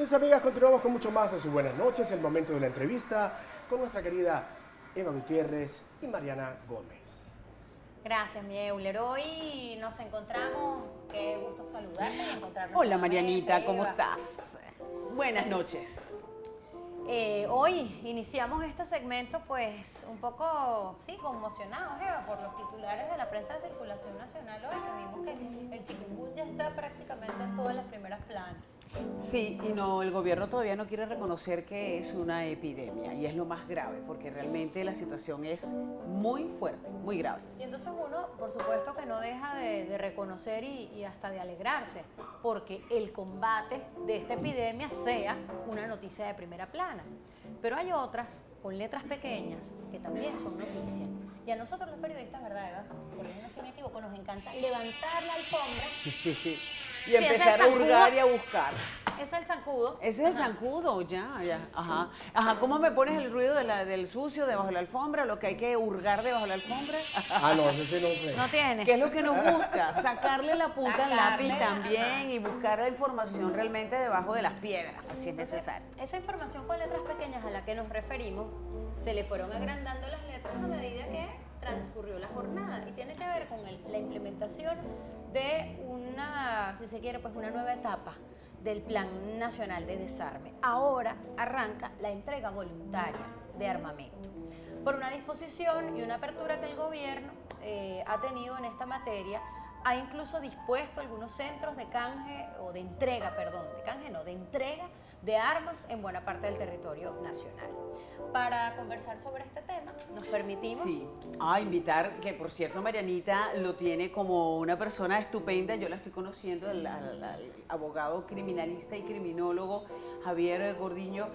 sus amigas, continuamos con mucho más de sus buenas noches, el momento de la entrevista con nuestra querida Eva Gutiérrez y Mariana Gómez. Gracias, mi Euler. Hoy nos encontramos, qué gusto saludarte y encontrarnos. Hola Marianita, ¿cómo Eva. estás? Buenas noches. Hoy iniciamos este segmento pues un poco, sí, conmocionados, Eva, por los titulares de la prensa de circulación nacional hoy, que vimos que el chikungunya está prácticamente en todas las primeras planas. Sí, y no, el gobierno todavía no quiere reconocer que es una epidemia y es lo más grave porque realmente la situación es muy fuerte, muy grave. Y entonces uno, por supuesto, que no deja de reconocer y hasta de alegrarse porque el combate de esta epidemia sea una noticia de primera plana. Pero hay otras con letras pequeñas que también son noticias. Y a nosotros los periodistas, ¿verdad, Eva? Corrígeme si me equivoco, nos encanta levantar la alfombra. Y empezar a hurgar y a buscar. Ese es el zancudo. Ese es el zancudo, ya. Ajá. Ajá, ¿cómo me pones el ruido del sucio debajo de la alfombra? Lo que hay que hurgar debajo de la alfombra. Ah, no, ese no sé. No tiene. ¿Qué es lo que nos gusta? Sacarle la punta al lápiz Sacarle, también ajá. y buscar la información realmente debajo de las piedras, así es necesario. Esa información con letras pequeñas a la que nos referimos, se le fueron agrandando las letras a medida que transcurrió la jornada y tiene que ver con la implementación de una, si se quiere, pues una nueva etapa del Plan Nacional de Desarme. Ahora arranca la entrega voluntaria de armamento. Por una disposición y una apertura que el gobierno ha tenido en esta materia, ha incluso dispuesto algunos centros de canje, o de entrega, perdón, de canje no, de entrega de armas en buena parte del territorio nacional. Para conversar sobre este tema, nos permitimos... Sí, invitar, que por cierto Marianita lo tiene como una persona estupenda, yo la estoy conociendo, al abogado criminalista y criminólogo Javier Gordiño,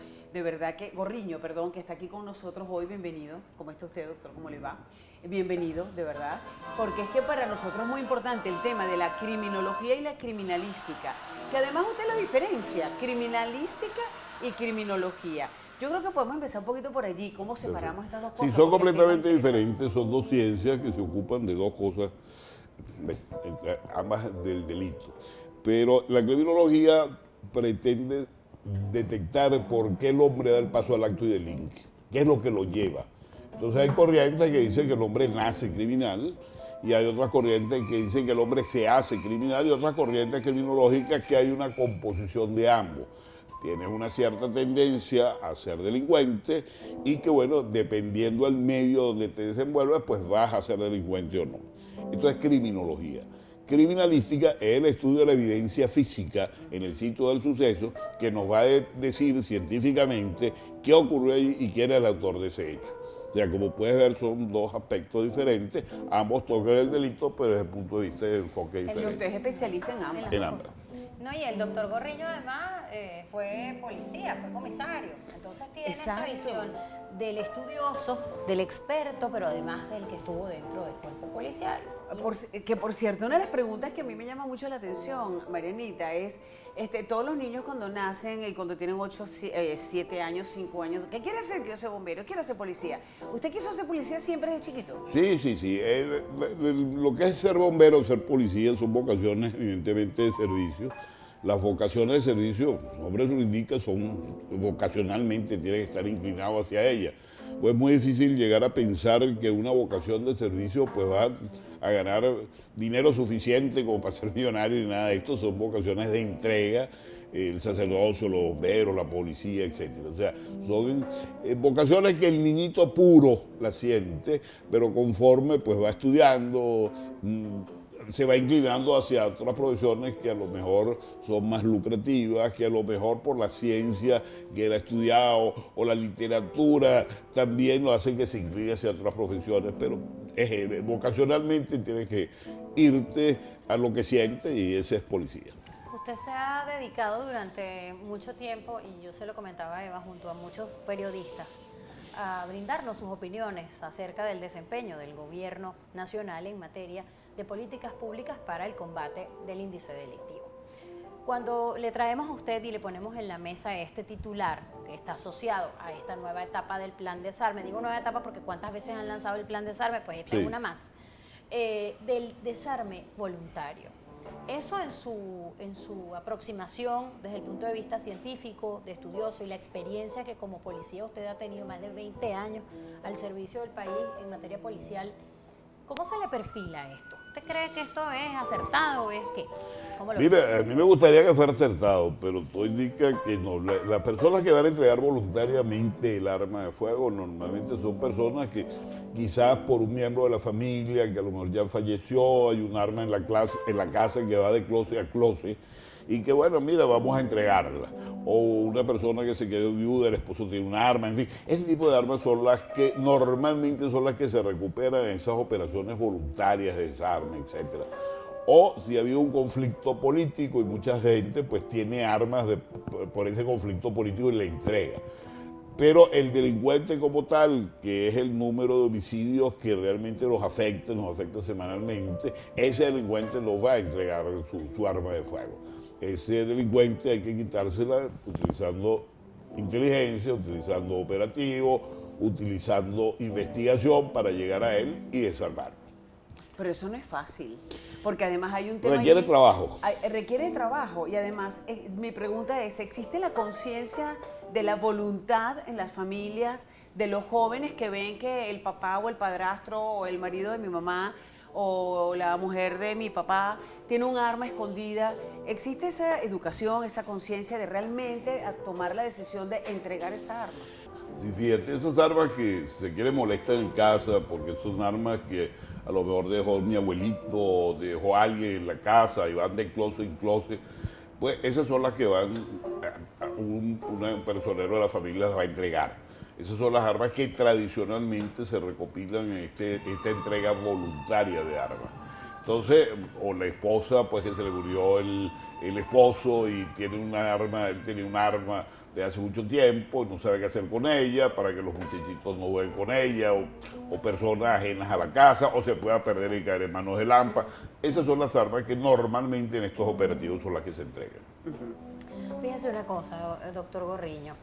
Gorriño, que está aquí con nosotros hoy. Bienvenido. ¿Cómo está usted, doctor? ¿Cómo le va? Bienvenido, de verdad, porque es que para nosotros es muy importante el tema de la criminología y la criminalística, que además usted la diferencia, criminalística y criminología. Yo creo que podemos empezar un poquito por allí, cómo separamos estas dos cosas. Sí, son completamente diferentes, son dos ciencias que se ocupan de dos cosas, ambas del delito. Pero la criminología pretende detectar por qué el hombre da el paso al acto y delinque, qué es lo que lo lleva. Entonces hay corrientes que dicen que el hombre nace criminal y hay otras corrientes que dicen que el hombre se hace criminal y otras corrientes criminológicas que hay una composición de ambos. Tienes una cierta tendencia a ser delincuente y que, bueno, dependiendo del medio donde te desenvuelves, pues vas a ser delincuente o no. Esto es criminología. Criminalística es el estudio de la evidencia física en el sitio del suceso que nos va a decir científicamente qué ocurrió ahí y quién es el autor de ese hecho. O sea, como puedes ver, son dos aspectos diferentes, ambos tocan el delito, pero desde el punto de vista de enfoque diferente. Usted es especialista en ambas. En ambas. No, y el doctor Gorriño además fue policía, fue comisario, entonces tiene esa visión del estudioso, del experto, pero además del que estuvo dentro del cuerpo policial. Por cierto, una de las preguntas que a mí me llama mucho la atención, Marianita, es todos los niños cuando nacen y cuando tienen 8, 7 años, 5 años, ¿qué quiere hacer? Quiero ser bombero, quiero ser policía. ¿Usted quiso ser policía siempre desde chiquito? Sí. Lo que es ser bombero, ser policía, son vocaciones evidentemente de servicio. Las vocaciones de servicio, los nombres lo indican, son vocacionalmente, tienen que estar inclinados hacia ellas. Pues es muy difícil llegar a pensar que una vocación de servicio pues va a ganar dinero suficiente como para ser millonario y nada de esto. Son vocaciones de entrega, el sacerdocio, los bomberos, la policía, etc. O sea, son vocaciones que el niñito puro la siente, pero conforme pues va estudiando, se va inclinando hacia otras profesiones que a lo mejor son más lucrativas, que a lo mejor por la ciencia que él ha estudiado o la literatura también lo hacen que se incline hacia otras profesiones, pero vocacionalmente tienes que irte a lo que sientes y ese es policía. Usted se ha dedicado durante mucho tiempo, y yo se lo comentaba a Eva, junto a muchos periodistas, a brindarnos sus opiniones acerca del desempeño del gobierno nacional en materia de políticas públicas para el combate del índice delictivo. Cuando le traemos a usted y le ponemos en la mesa este titular que está asociado a esta nueva etapa del plan Desarme, digo nueva etapa porque ¿cuántas veces han lanzado el plan Desarme? Pues esta es una más, del desarme voluntario. Eso en su aproximación desde el punto de vista científico, de estudioso y la experiencia que como policía usted ha tenido más de 20 años al servicio del país en materia policial, ¿cómo se le perfila esto? ¿Usted cree que esto es acertado o es qué? ¿Cómo lo ve? Mira, a mí me gustaría que fuera acertado, pero todo indica que no. Las personas que van a entregar voluntariamente el arma de fuego normalmente son personas que quizás por un miembro de la familia que a lo mejor ya falleció, hay un arma en la casa que va de closet a closet y que bueno, mira, vamos a entregarla. O una persona que se quedó viuda, el esposo tiene un arma, en fin. Ese tipo de armas son las que normalmente son las que se recuperan en esas operaciones voluntarias de desarme, etcétera. O si ha habido un conflicto político y mucha gente pues tiene armas por ese conflicto político y le entrega. Pero el delincuente como tal, que es el número de homicidios que realmente nos afecta semanalmente, ese delincuente no va a entregar su arma de fuego. Ese delincuente hay que quitársela utilizando inteligencia, utilizando operativo, utilizando investigación para llegar a él y desarmarlo. Pero eso no es fácil, porque además hay un tema... Requiere allí- trabajo. Requiere trabajo y además mi pregunta es, ¿existe la conciencia de la voluntad en las familias de los jóvenes que ven que el papá o el padrastro o el marido de mi mamá o la mujer de mi papá tiene un arma escondida? ¿Existe esa educación, esa conciencia de realmente tomar la decisión de entregar esa arma? Sí, fíjate, esas armas que se quieren molestar en casa porque son armas que a lo mejor dejó mi abuelito o dejó alguien en la casa y van de closet en closet, pues esas son las que van un personero de la familia las va a entregar. Esas son las armas que tradicionalmente se recopilan en esta entrega voluntaria de armas. Entonces, o la esposa, pues que se le murió el esposo y tiene una arma, él tenía un arma de hace mucho tiempo, no sabe qué hacer con ella, para que los muchachitos no jueguen con ella, o personas ajenas a la casa, o se pueda perder y caer en manos de Lampa. Esas son las armas que normalmente en estos operativos son las que se entregan. Fíjese una cosa, doctor Gorriño.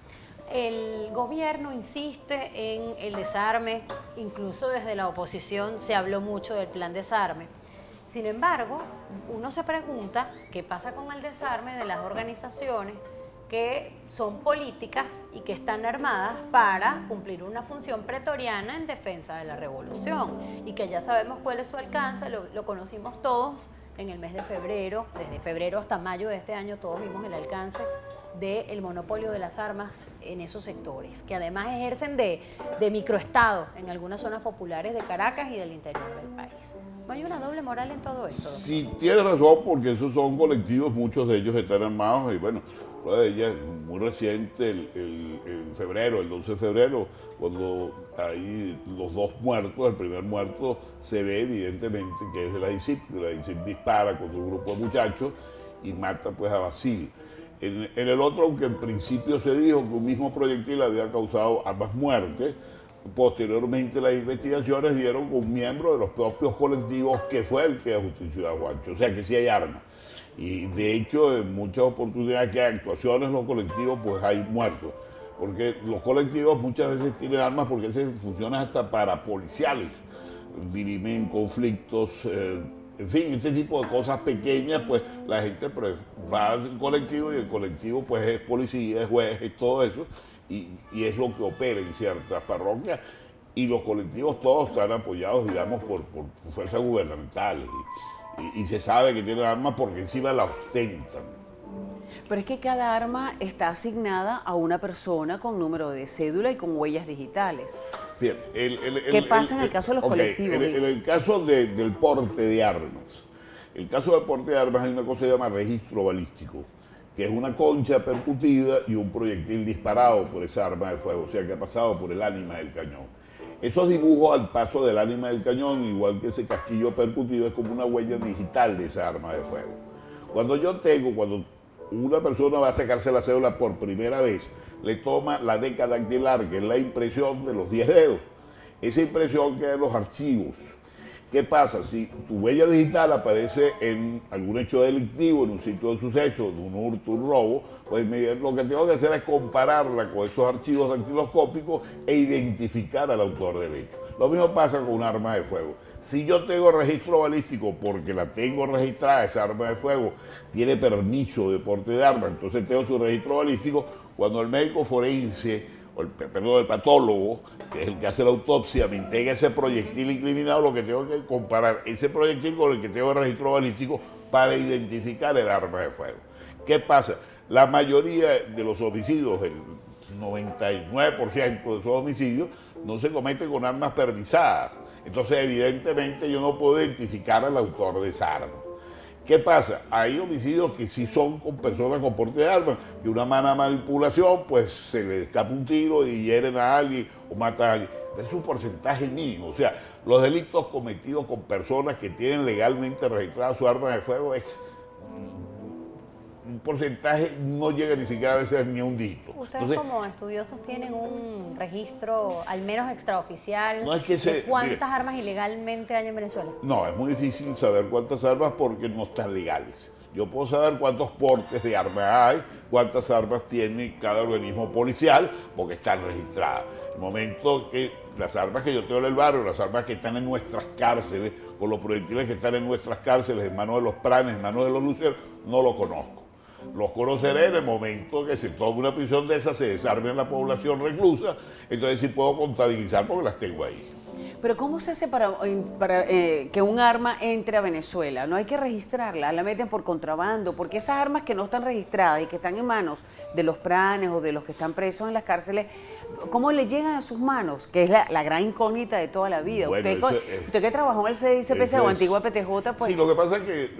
El gobierno insiste en el desarme, incluso desde la oposición se habló mucho del plan desarme. Sin embargo, uno se pregunta qué pasa con el desarme de las organizaciones que son políticas y que están armadas para cumplir una función pretoriana en defensa de la revolución y que ya sabemos cuál es su alcance, lo conocimos todos en el mes de febrero, desde febrero hasta mayo de este año todos vimos el alcance del monopolio de las armas en esos sectores, que además ejercen de microestado en algunas zonas populares de Caracas y del interior del país. ¿No hay una doble moral en todo esto, doctor? Sí, tienes razón, porque esos son colectivos, muchos de ellos están armados y bueno, una de ellas muy reciente, el febrero, el 12 de febrero, cuando hay los dos muertos, el primer muerto se ve evidentemente que es de la DICIP, dispara contra un grupo de muchachos y mata pues a Basil. En el otro, aunque en principio se dijo que un mismo proyectil había causado ambas muertes, posteriormente las investigaciones dieron con un miembro de los propios colectivos que fue el que ajustició a Juancho, o sea que sí hay armas. Y de hecho, en muchas oportunidades que hay actuaciones, los colectivos, pues hay muertos. Porque los colectivos muchas veces tienen armas porque se funcionan hasta para policiales, dirimen conflictos, en fin, este tipo de cosas pequeñas, pues la gente pues, va al colectivo y el colectivo pues es policía, es juez, es todo eso, y es lo que opera en ciertas parroquias. Y los colectivos todos están apoyados, digamos, por fuerzas gubernamentales. Y se sabe que tienen armas porque encima la ostentan. Pero es que cada arma está asignada a una persona con número de cédula y con huellas digitales. Fíjate, ¿Qué pasa en el caso de los colectivos? En el caso del porte de armas, el caso del porte de armas hay una cosa que se llama registro balístico, que es una concha percutida y un proyectil disparado por esa arma de fuego, o sea, que ha pasado por el ánima del cañón. Esos dibujos al paso del ánima del cañón, igual que ese casquillo percutido, es como una huella digital de esa arma de fuego. Cuando una persona va a sacarse la cédula por primera vez, le toma la deca dactilar, que es la impresión de los 10 dedos. Esa impresión queda en los archivos. ¿Qué pasa? Si tu huella digital aparece en algún hecho delictivo, en un sitio de suceso, de un hurto, un robo, pues lo que tengo que hacer es compararla con esos archivos dactiloscópicos e identificar al autor del hecho. Lo mismo pasa con un arma de fuego. Si yo tengo registro balístico porque la tengo registrada, esa arma de fuego tiene permiso de porte de arma, entonces tengo su registro balístico, cuando el médico forense, el patólogo, que es el que hace la autopsia, me entrega ese proyectil incriminado, lo que tengo que comparar ese proyectil con el que tengo el registro balístico para identificar el arma de fuego. ¿Qué pasa? La mayoría de los homicidios, el 99% de esos homicidios, no se cometen con armas permisadas. Entonces, evidentemente, yo no puedo identificar al autor de esa arma. ¿Qué pasa? Hay homicidios que sí son con personas con porte de armas, y una mala manipulación, pues se le escapa un tiro y hieren a alguien o matan a alguien. Es un porcentaje mínimo. O sea, los delitos cometidos con personas que tienen legalmente registrada su arma de fuego es un porcentaje, no llega ni siquiera a veces ni a un dígito. Ustedes Entonces, como estudiosos tienen un registro, al menos extraoficial, no es que de cuántas mire, armas ilegalmente hay en Venezuela. no, es muy difícil saber cuántas armas porque no están legales. Yo puedo saber cuántos portes de armas hay, cuántas armas tiene cada organismo policial, porque están registradas. El momento que las armas que yo tengo en el barrio, las armas que están en nuestras cárceles, con los proyectiles que están en nuestras cárceles, en manos de los pranes, en manos de los luceros, no lo conozco. Los conoceré en el momento que se tome una prisión de esas, se desarme en la población reclusa, entonces sí puedo contabilizar porque las tengo ahí. Pero ¿cómo se hace para que un arma entre a Venezuela? No hay que registrarla, la meten por contrabando, porque esas armas que no están registradas y que están en manos de los pranes o de los que están presos en las cárceles, ¿cómo le llegan a sus manos? Que es la gran incógnita de toda la vida. Bueno, usted que trabajó en el CICPC o antigua PTJ, pues... Sí, lo que pasa es que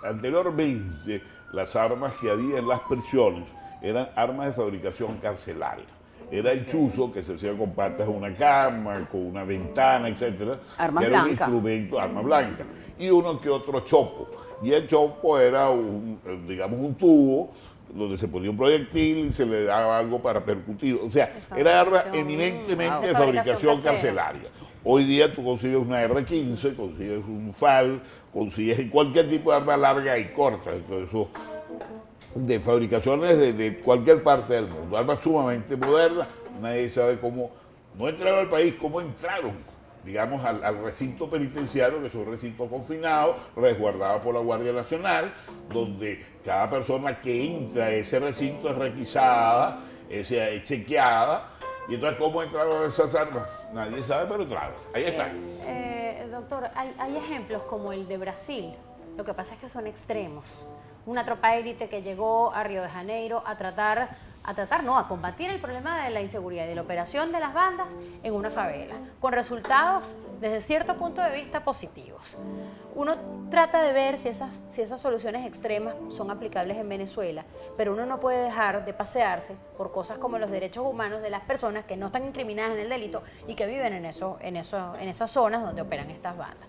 anteriormente las armas que había en las prisiones eran armas de fabricación carcelaria. Era el chuzo que se hacía con patas de una cama, con una ventana, etcétera. Armas era un blancas. instrumento, arma blanca. Y uno que otro chopo. Y el chopo era digamos, un tubo donde se ponía un proyectil y se le daba algo para percutir. O sea, era arma eminentemente de fabricación carcelaria. Hoy día tú consigues una R15, consigues un FAL, consigues cualquier tipo de arma larga y corta. Entonces, eso, de fabricaciones de cualquier parte del mundo, armas sumamente modernas, nadie sabe cómo, no entraron al país, cómo entraron, digamos, al recinto penitenciario, que es un recinto confinado, resguardado por la Guardia Nacional, donde cada persona que entra a ese recinto es requisada, es chequeada, y entonces cómo entraron esas armas, nadie sabe, pero entraron, ahí está. Doctor, hay ejemplos como el de Brasil, lo que pasa es que son extremos. Una tropa élite que llegó a Río de Janeiro a combatir el problema de la inseguridad y de la operación de las bandas en una favela, con resultados desde cierto punto de vista positivos. Uno trata de ver si esas soluciones extremas son aplicables en Venezuela, pero uno no puede dejar de pasearse por cosas como los derechos humanos de las personas que no están incriminadas en el delito y que viven en esas zonas donde operan estas bandas.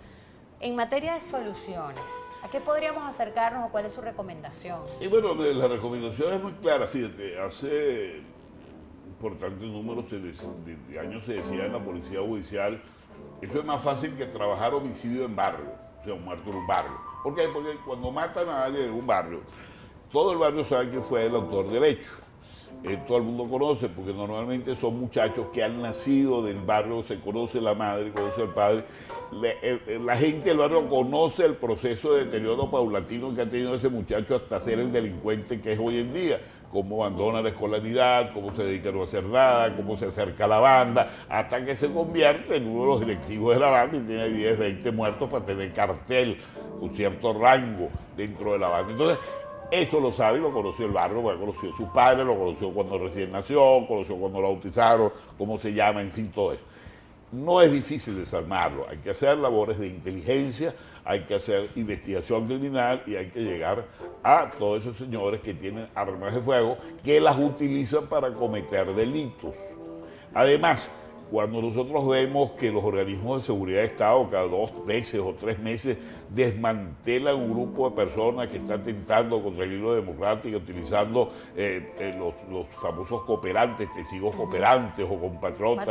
En materia de soluciones, ¿a qué podríamos acercarnos o cuál es su recomendación? Y bueno, la recomendación es muy clara, fíjate, hace importantes números de años se decía en la policía judicial, eso es más fácil que trabajar homicidio en barrio, o sea, un muerto en un barrio. ¿Por qué? Porque cuando matan a alguien en un barrio, todo el barrio sabe que fue el autor del hecho. Todo el mundo conoce, porque normalmente son muchachos que han nacido del barrio, se conoce la madre, conoce el padre. La gente del barrio conoce el proceso de deterioro paulatino que ha tenido ese muchacho hasta ser el delincuente que es hoy en día. Cómo abandona la escolaridad, cómo se dedica a no hacer nada, cómo se acerca a la banda, hasta que se convierte en uno de los directivos de la banda y tiene 10, 20 muertos para tener cartel, un cierto rango dentro de la banda. Entonces, eso lo sabe y lo conoció el barrio, porque conoció a su padre, lo conoció cuando recién nació, conoció cuando lo bautizaron, cómo se llama, en fin, todo eso. No es difícil desarmarlo, hay que hacer labores de inteligencia, hay que hacer investigación criminal y hay que llegar a todos esos señores que tienen armas de fuego que las utilizan para cometer delitos. Además, cuando nosotros vemos que los organismos de seguridad de Estado cada 2 meses o 3 meses desmantelan un grupo de personas que están atentando contra el hilo democrático, utilizando los famosos cooperantes, testigos cooperantes o compatriotas,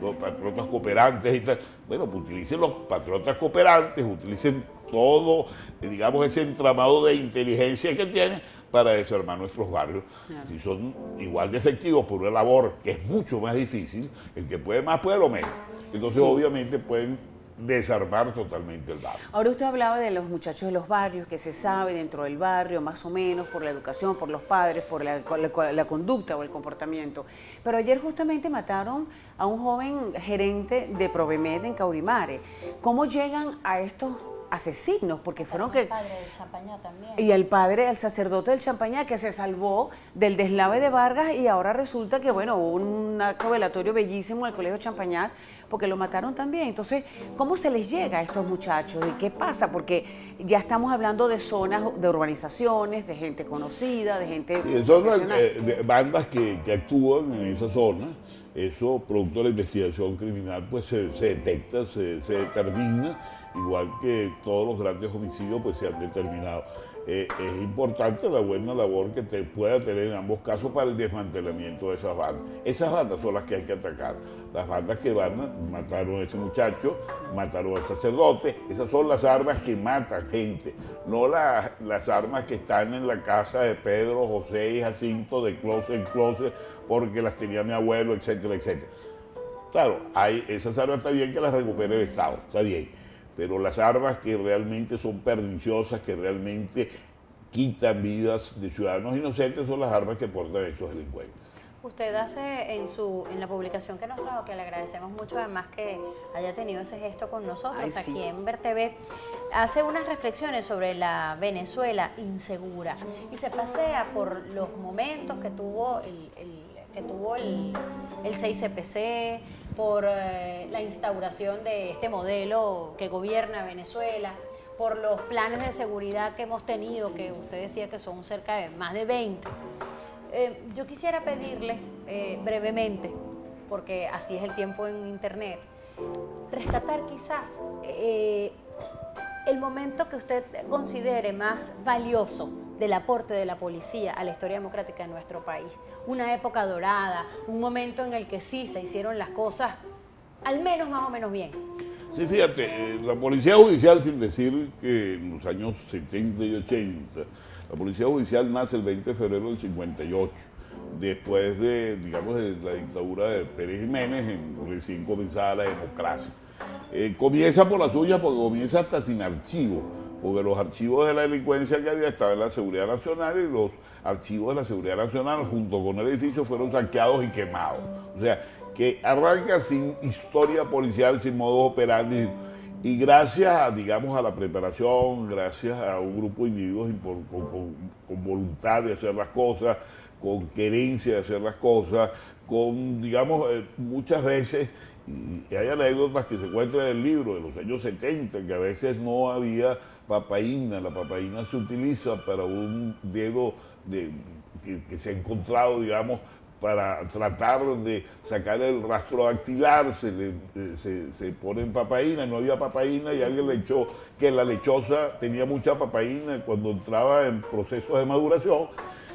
los patriotas cooperantes y tal. Bueno, pues utilicen los patriotas cooperantes, utilicen todo, digamos, ese entramado de inteligencia que tienen para desarmar nuestros barrios. Claro. Si son igual de efectivos por una labor que es mucho más difícil, el que puede más puede lo menos. Entonces, sí, obviamente pueden desarmar totalmente el barrio. Ahora usted hablaba de los muchachos de los barrios, que se sabe dentro del barrio, más o menos, por la educación, por los padres, por la conducta o el comportamiento. Pero ayer justamente mataron a un joven gerente de Provemed en Caurimare. ¿Cómo llegan a estos asesinos? Porque fueron El padre del Champañá también. Y el padre, el sacerdote del Champañá, que se salvó del deslave de Vargas, y ahora resulta que, bueno, hubo un acto velatorio bellísimo en el Colegio Champañá, porque lo mataron también. Entonces, ¿cómo se les llega a estos muchachos? ¿Y qué pasa? Porque ya estamos hablando de zonas, de urbanizaciones, de gente conocida, de gente Sí, son profesional. bandas que actúan en esa zona. Eso, producto de la investigación criminal, pues se detecta, se determina, igual que todos los grandes homicidios pues se han determinado. Es importante la buena labor que pueda tener en ambos casos para el desmantelamiento de esas bandas. Esas bandas son las que hay que atacar. Las bandas que mataron a ese muchacho, mataron al sacerdote, esas son las armas que matan gente, no las armas que están en la casa de Pedro, José y Jacinto de closet en closet porque las tenía mi abuelo, etcétera, etcétera. Claro, esas armas está bien que las recupere el Estado, está bien. Pero las armas que realmente son perniciosas, que realmente quitan vidas de ciudadanos inocentes, son las armas que portan esos delincuentes. Usted hace en la publicación que nos trajo, que le agradecemos mucho además que haya tenido ese gesto con nosotros Ay, sí. aquí en VerTV, hace unas reflexiones sobre la Venezuela insegura y se pasea por los momentos que tuvo el 6CPC, por la instauración de este modelo que gobierna Venezuela, por los planes de seguridad que hemos tenido, que usted decía que son cerca de más de 20. Yo quisiera pedirle brevemente, porque así es el tiempo en internet, rescatar quizás el momento que usted considere más valioso del aporte de la policía a la historia democrática de nuestro país. Una época dorada, un momento en el que sí se hicieron las cosas al menos más o menos bien. Sí, fíjate, la Policía Judicial, sin decir que en los años 70 y 80, la Policía Judicial nace el 20 de febrero del 58, después de, digamos, de la dictadura de Pérez Jiménez, recién comenzada la democracia. Comienza por la suya porque comienza hasta sin archivo, porque los archivos de la delincuencia que había estaban en la Seguridad Nacional y los archivos de la Seguridad Nacional junto con el edificio fueron saqueados y quemados. O sea, que arranca sin historia policial, sin modo operandi, y gracias a, digamos, a la preparación, gracias a un grupo de individuos con voluntad de hacer las cosas, con querencia de hacer las cosas, con, digamos, muchas veces, y hay anécdotas que se encuentran en el libro de los años 70, que a veces no había papaína, la papaína se utiliza para un dedo que se ha encontrado, digamos, para tratar de sacar el rastro dactilar, se pone en papaína, no había papaína y alguien le echó que la lechosa tenía mucha papaína cuando entraba en procesos de maduración.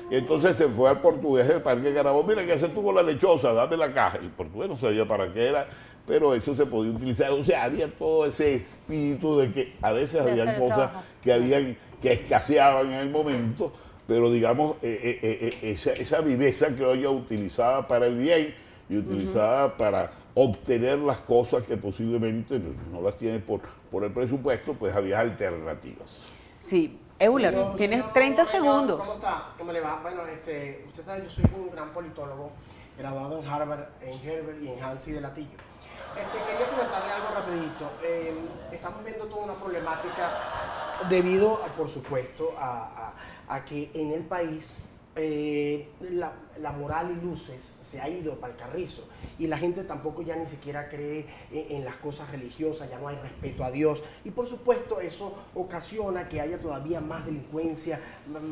Y entonces se fue al portugués del Parque Carabobo, mira, ¿qué haces tú con la lechosa? Dame la caja. El portugués no sabía para qué era, pero eso se podía utilizar. O sea, había todo ese espíritu de que a veces habían cosas que escaseaban en el momento, pero digamos, esa viveza criolla utilizada para el bien y utilizada para obtener las cosas que posiblemente no las tienes por el presupuesto, pues había alternativas. Sí, Euler, tienes 30 segundos. ¿Cómo está? ¿Cómo le va? Bueno, usted sabe, yo soy un gran politólogo, graduado en Harvard, y en Hansi de Latillo. Quería comentarle algo rapidito. Estamos viendo toda una problemática debido, por supuesto, a que en el país la moral y luces se ha ido para el carrizo y la gente tampoco ya ni siquiera cree en las cosas religiosas, ya no hay respeto a Dios y por supuesto eso ocasiona que haya todavía más delincuencia,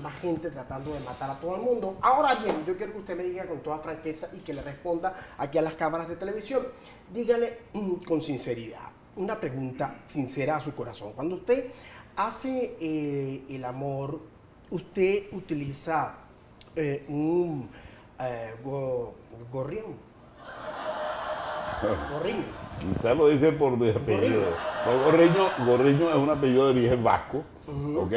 más gente tratando de matar a todo el mundo. Ahora bien, yo quiero que usted me diga con toda franqueza y que le responda aquí a las cámaras de televisión, dígale con sinceridad, una pregunta sincera a su corazón. Cuando usted hace el amor, usted utiliza un gorrión. Gorriño. Quizás lo dice por mi apellido. Gorriño es un apellido de origen vasco, ¿ok?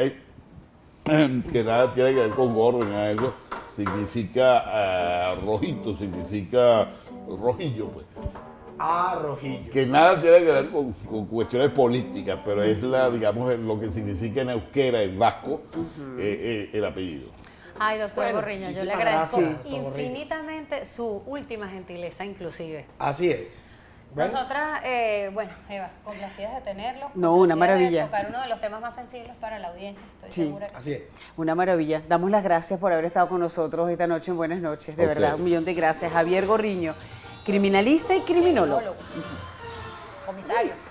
Que nada tiene que ver con gorro, nada de eso. Significa rojito, significa rojillo, pues. Ah, Rojillo. Que nada tiene que ver con cuestiones políticas, pero es digamos, lo que significa en euskera, en vasco, el apellido. Ay, doctor Bueno, Gorriño, yo le muchísimas agradezco gracias, doctor Gorriño. infinitamente su última gentileza, inclusive. Así es. Bueno, Nosotras, bueno, Eva, complacidas de tenerlo. No, una complacidas de maravilla. tocar uno de los temas más sensibles para la audiencia, estoy Sí. segura. así es. Una maravilla. Damos las gracias por haber estado con nosotros esta noche en Buenas noches. De Ok. verdad, un millón de gracias. Javier Gorriño, criminalista y criminólogo. Comisario.